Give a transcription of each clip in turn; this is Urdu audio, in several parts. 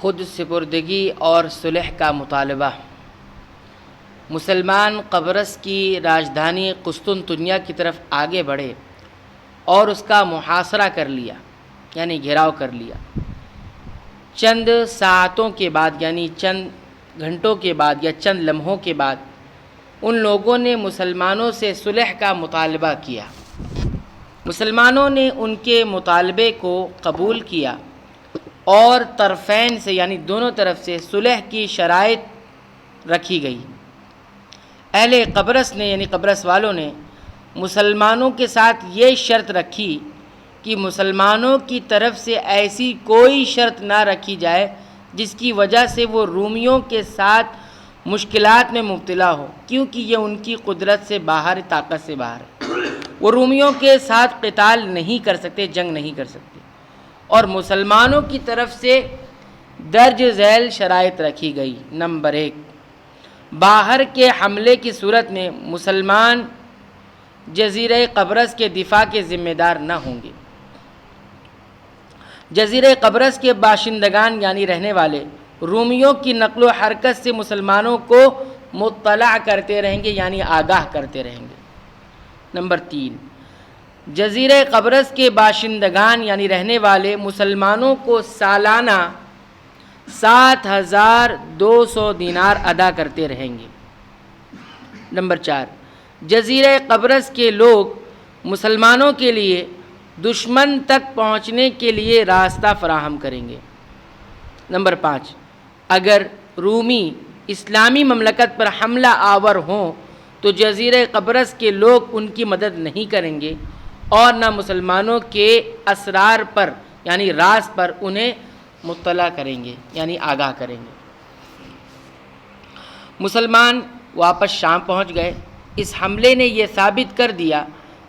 خود سپردگی اور صلح کا مطالبہ۔ مسلمان قبرص کی راجدھانی قسطنطنیہ کی طرف آگے بڑھے اور اس کا محاصرہ کر لیا، یعنی گھیراؤ کر لیا۔ چند ساعتوں کے بعد، یعنی چند گھنٹوں کے بعد یا چند لمحوں کے بعد، ان لوگوں نے مسلمانوں سے صلح کا مطالبہ کیا۔ مسلمانوں نے ان کے مطالبے کو قبول کیا اور طرفین سے، یعنی دونوں طرف سے صلح کی شرائط رکھی گئی۔ اہل قبرص نے، یعنی قبرص والوں نے مسلمانوں کے ساتھ یہ شرط رکھی کہ مسلمانوں کی طرف سے ایسی کوئی شرط نہ رکھی جائے جس کی وجہ سے وہ رومیوں کے ساتھ مشکلات میں مبتلا ہو، کیونکہ یہ ان کی قدرت سے باہر، طاقت سے باہر ہے۔ وہ رومیوں کے ساتھ قتال نہیں کر سکتے، جنگ نہیں کر سکتے، اور مسلمانوں کی طرف سے درج ذیل شرائط رکھی گئی۔ نمبر 1، باہر کے حملے کی صورت میں مسلمان جزیرہ قبرص کے دفاع کے ذمہ دار نہ ہوں گے۔ جزیرہ قبرص کے باشندگان، یعنی رہنے والے، رومیوں کی نقل و حرکت سے مسلمانوں کو مطلع کرتے رہیں گے، یعنی آگاہ کرتے رہیں گے۔ نمبر 3، جزیرہ قبرص کے باشندگان، یعنی رہنے والے، مسلمانوں کو سالانہ 7,200 دینار ادا کرتے رہیں گے۔ نمبر 4، جزیرہ قبرص کے لوگ مسلمانوں کے لیے دشمن تک پہنچنے کے لیے راستہ فراہم کریں گے۔ نمبر 5، اگر رومی اسلامی مملکت پر حملہ آور ہوں تو جزیرہ قبرص کے لوگ ان کی مدد نہیں کریں گے اور نہ مسلمانوں کے اسرار پر، یعنی راز پر انہیں مطلع کریں گے، یعنی آگاہ کریں گے۔ مسلمان واپس شام پہنچ گئے۔ اس حملے نے یہ ثابت کر دیا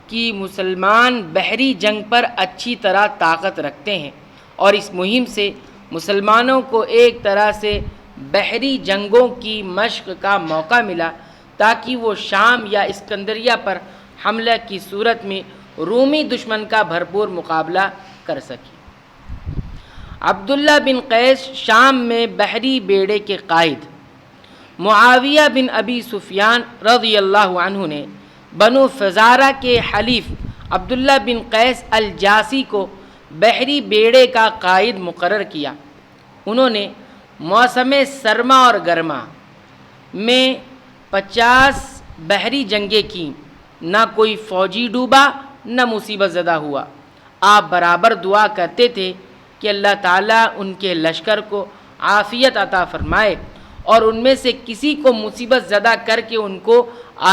کہ مسلمان بحری جنگ پر اچھی طرح طاقت رکھتے ہیں، اور اس مہم سے مسلمانوں کو ایک طرح سے بحری جنگوں کی مشق کا موقع ملا تاکہ وہ شام یا اسکندریہ پر حملہ کی صورت میں رومی دشمن کا بھرپور مقابلہ کر سکیں۔ عبداللہ بن قیس شام میں بحری بیڑے کے قائد معاویہ بن ابی سفیان رضی اللہ عنہ نے بنو فزارہ کے حلیف عبداللہ بن قیس الجاسی کو بحری بیڑے کا قائد مقرر کیا۔ انہوں نے موسم سرما اور گرما میں 50 بحری جنگیں کیں، نہ کوئی فوجی ڈوبا نہ مصیبت زدہ ہوا۔ آپ برابر دعا کرتے تھے کہ اللہ تعالیٰ ان کے لشکر کو عافیت عطا فرمائے اور ان میں سے کسی کو مصیبت زدہ کر کے ان کو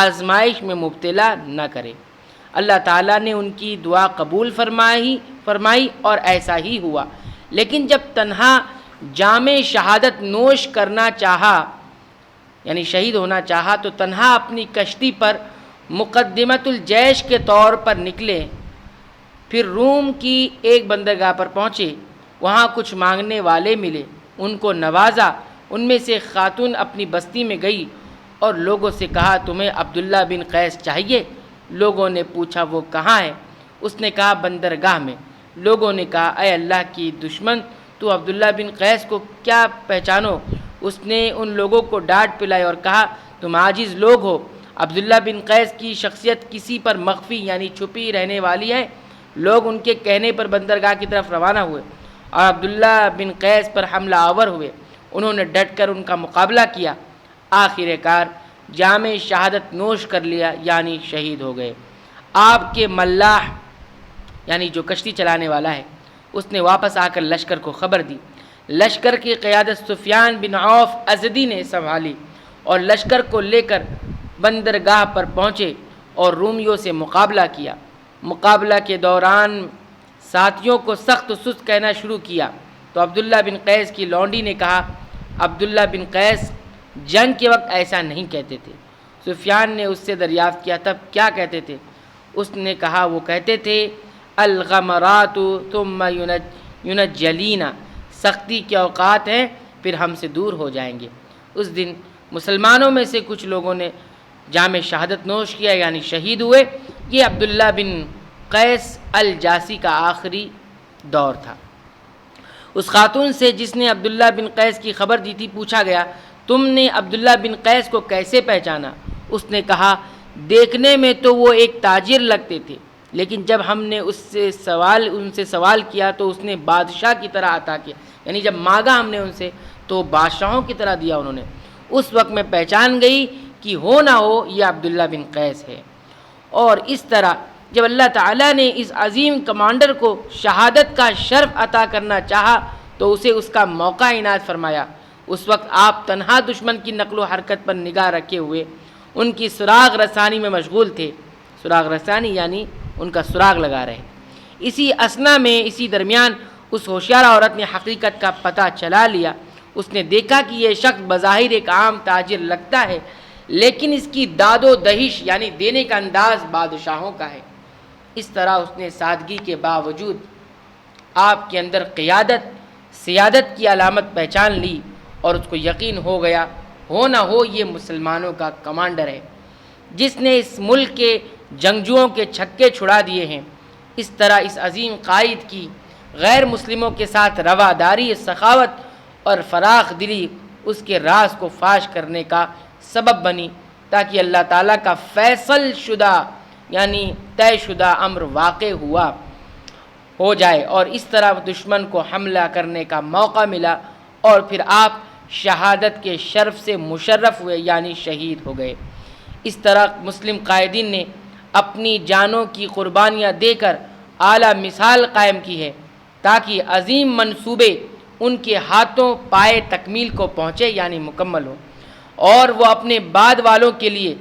آزمائش میں مبتلا نہ کرے۔ اللہ تعالیٰ نے ان کی دعا قبول فرمائی اور ایسا ہی ہوا۔ لیکن جب تنہا جام شہادت نوش کرنا چاہا، یعنی شہید ہونا چاہا، تو تنہا اپنی کشتی پر مقدمۃ الجیش کے طور پر نکلے۔ پھر روم کی ایک بندرگاہ پر پہنچے، وہاں کچھ مانگنے والے ملے، ان کو نوازا۔ ان میں سے خاتون اپنی بستی میں گئی اور لوگوں سے کہا، تمہیں عبداللہ بن قیس چاہیے؟ لوگوں نے پوچھا، وہ کہاں ہے؟ اس نے کہا، بندرگاہ میں۔ لوگوں نے کہا، اے اللہ کی دشمن، تو عبداللہ بن قیس کو کیا پہچانو؟ اس نے ان لوگوں کو ڈانٹ پلائی اور کہا، تم عاجز لوگ ہو۔ عبداللہ بن قیس کی شخصیت کسی پر مخفی، یعنی چھپی رہنے والی ہے۔ لوگ ان کے کہنے پر بندرگاہ کی طرف روانہ ہوئے اور عبداللہ بن قیس پر حملہ آور ہوئے۔ انہوں نے ڈٹ کر ان کا مقابلہ کیا، آخر کار جام شہادت نوش کر لیا، یعنی شہید ہو گئے۔ آپ کے ملاح، یعنی جو کشتی چلانے والا ہے، اس نے واپس آ کر لشکر کو خبر دی۔ لشکر کی قیادت سفیان بن عوف ازدی نے سنبھالی اور لشکر کو لے کر بندرگاہ پر پہنچے اور رومیوں سے مقابلہ کیا۔ مقابلہ کے دوران ساتھیوں کو سخت سست کہنا شروع کیا تو عبداللہ بن قیس کی لونڈی نے کہا، عبداللہ بن قیس جنگ کے وقت ایسا نہیں کہتے تھے۔ سفیان نے اس سے دریافت کیا، تب کیا کہتے تھے؟ اس نے کہا، وہ کہتے تھے، الغمرات ثم ینجلینا، سختی کے اوقات ہیں پھر ہم سے دور ہو جائیں گے۔ اس دن مسلمانوں میں سے کچھ لوگوں نے جام شہادت نوش کیا، یعنی شہید ہوئے۔ یہ عبداللہ بن قیس الجاسی کا آخری دور تھا۔ اس خاتون سے جس نے عبداللہ بن قیس کی خبر دی تھی پوچھا گیا تم نے عبداللہ بن قیس کو کیسے پہچانا؟ اس نے کہا دیکھنے میں تو وہ ایک تاجر لگتے تھے، لیکن جب ہم نے ان سے سوال کیا تو اس نے بادشاہ کی طرح عطا کیا، یعنی جب مانگا ہم نے ان سے تو بادشاہوں کی طرح دیا انہوں نے۔ اس وقت میں پہچان گئی کہ ہو نہ ہو یہ عبداللہ بن قیس ہے۔ اور اس طرح جب اللہ تعالیٰ نے اس عظیم کمانڈر کو شہادت کا شرف عطا کرنا چاہا تو اسے اس کا موقع عنایت فرمایا۔ اس وقت آپ تنہا دشمن کی نقل و حرکت پر نگاہ رکھے ہوئے ان کی سراغ رسانی میں مشغول تھے۔ سراغ رسانی یعنی ان کا سراغ لگا رہے۔ اسی اثنا میں اسی درمیان اس ہوشیار عورت نے حقیقت کا پتہ چلا لیا۔ اس نے دیکھا کہ یہ شخص بظاہر ایک عام تاجر لگتا ہے، لیکن اس کی داد و دہش یعنی دینے کا انداز بادشاہوں کا ہے۔ اس طرح اس نے سادگی کے باوجود آپ کے اندر قیادت، سیادت کی علامت پہچان لی اور اس کو یقین ہو گیا ہو نہ ہو یہ مسلمانوں کا کمانڈر ہے جس نے اس ملک کے جنگجوؤں کے چھکے چھڑا دیے ہیں۔ اس طرح اس عظیم قائد کی غیر مسلموں کے ساتھ رواداری، سخاوت اور فراخ دلی اس کے راز کو فاش کرنے کا سبب بنی تاکہ اللہ تعالیٰ کا فیصل شدہ یعنی طے شدہ امر واقع ہو جائے اور اس طرح دشمن کو حملہ کرنے کا موقع ملا اور پھر آپ شہادت کے شرف سے مشرف ہوئے یعنی شہید ہو گئے۔ اس طرح مسلم قائدین نے اپنی جانوں کی قربانیاں دے کر اعلیٰ مثال قائم کی ہے تاکہ عظیم منصوبے ان کے ہاتھوں پائے تکمیل کو پہنچے یعنی مکمل ہو اور وہ اپنے بعد والوں کے لیے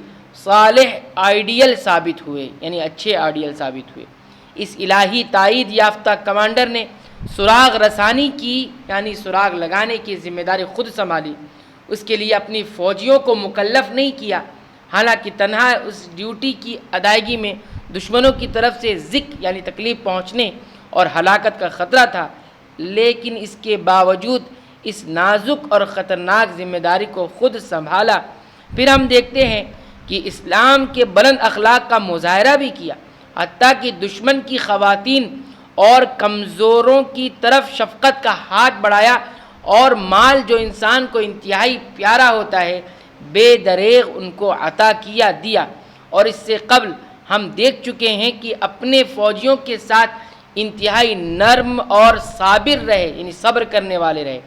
صالح آئیڈیل ثابت ہوئے یعنی اچھے آئیڈیل ثابت ہوئے۔ اس الہی تائید یافتہ کمانڈر نے سراغ رسانی کی یعنی سراغ لگانے کی ذمہ داری خود سنبھالی۔ اس کے لیے اپنی فوجیوں کو مکلف نہیں کیا، حالانکہ تنہا اس ڈیوٹی کی ادائیگی میں دشمنوں کی طرف سے ذک یعنی تکلیف پہنچنے اور ہلاکت کا خطرہ تھا، لیکن اس کے باوجود اس نازک اور خطرناک ذمہ داری کو خود سنبھالا۔ پھر ہم دیکھتے ہیں کہ اسلام کے بلند اخلاق کا مظاہرہ بھی کیا، حتیٰ کہ دشمن کی خواتین اور کمزوروں کی طرف شفقت کا ہاتھ بڑھایا اور مال جو انسان کو انتہائی پیارا ہوتا ہے بے دریغ ان کو عطا دیا۔ اور اس سے قبل ہم دیکھ چکے ہیں کہ اپنے فوجیوں کے ساتھ انتہائی نرم اور صابر رہے یعنی صبر کرنے والے رہے،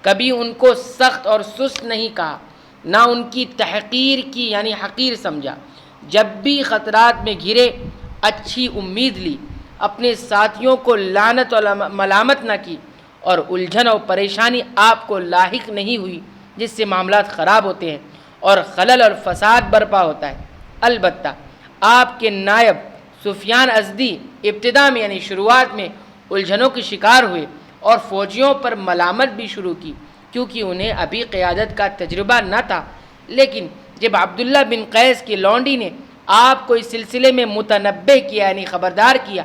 کبھی ان کو سخت اور سست نہیں کہا، نہ ان کی تحقیر کی یعنی حقیر سمجھا۔ جب بھی خطرات میں گھرے اچھی امید لی، اپنے ساتھیوں کو لعنت اور ملامت نہ کی اور الجھن اور پریشانی آپ کو لاحق نہیں ہوئی جس سے معاملات خراب ہوتے ہیں اور خلل اور فساد برپا ہوتا ہے۔ البتہ آپ کے نائب سفیان ازدی ابتدا میں یعنی شروعات میں الجھنوں کے شکار ہوئے اور فوجیوں پر ملامت بھی شروع کی کیونکہ انہیں ابھی قیادت کا تجربہ نہ تھا، لیکن جب عبداللہ بن قیس کی لونڈی نے آپ کو اس سلسلے میں متنبہ کیا یعنی خبردار کیا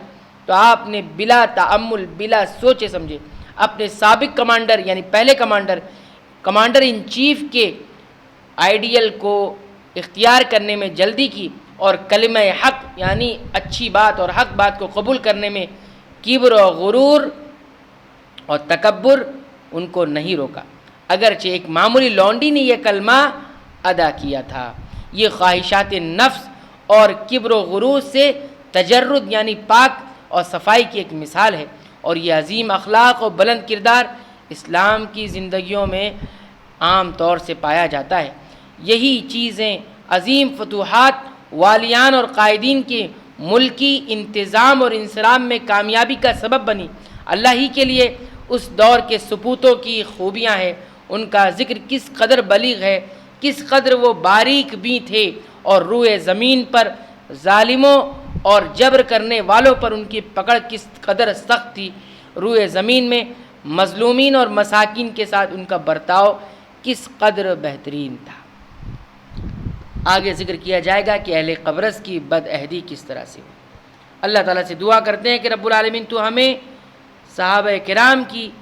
تو آپ نے بلا تأمل بلا سوچے سمجھے اپنے سابق کمانڈر یعنی پہلے کمانڈر ان چیف کے آئیڈیل کو اختیار کرنے میں جلدی کی اور کلمہ حق یعنی اچھی بات اور حق بات کو قبول کرنے میں کبر و غرور اور تکبر ان کو نہیں روکا، اگرچہ ایک معمولی لونڈی نے یہ کلمہ ادا کیا تھا۔ یہ خواہشات نفس اور کبر و غرور سے تجرد یعنی پاک اور صفائی کی ایک مثال ہے، اور یہ عظیم اخلاق اور بلند کردار اسلام کی زندگیوں میں عام طور سے پایا جاتا ہے۔ یہی چیزیں عظیم فتوحات، والیان اور قائدین کے ملکی انتظام اور انصرام میں کامیابی کا سبب بنی۔ اللہ ہی کے لیے اس دور کے سپوتوں کی خوبیاں ہیں، ان کا ذکر کس قدر بلیغ ہے، کس قدر وہ باریک بھی تھے اور روئے زمین پر ظالموں اور جبر کرنے والوں پر ان کی پکڑ کس قدر سخت تھی، روئے زمین میں مظلومین اور مساکین کے ساتھ ان کا برتاؤ کس قدر بہترین تھا۔ آگے ذکر کیا جائے گا کہ اہل قبرص کی بدعہدی کس طرح سے ہوئی۔ اللہ تعالیٰ سے دعا کرتے ہیں کہ رب العالمین تو ہمیں صحابہ کرام کی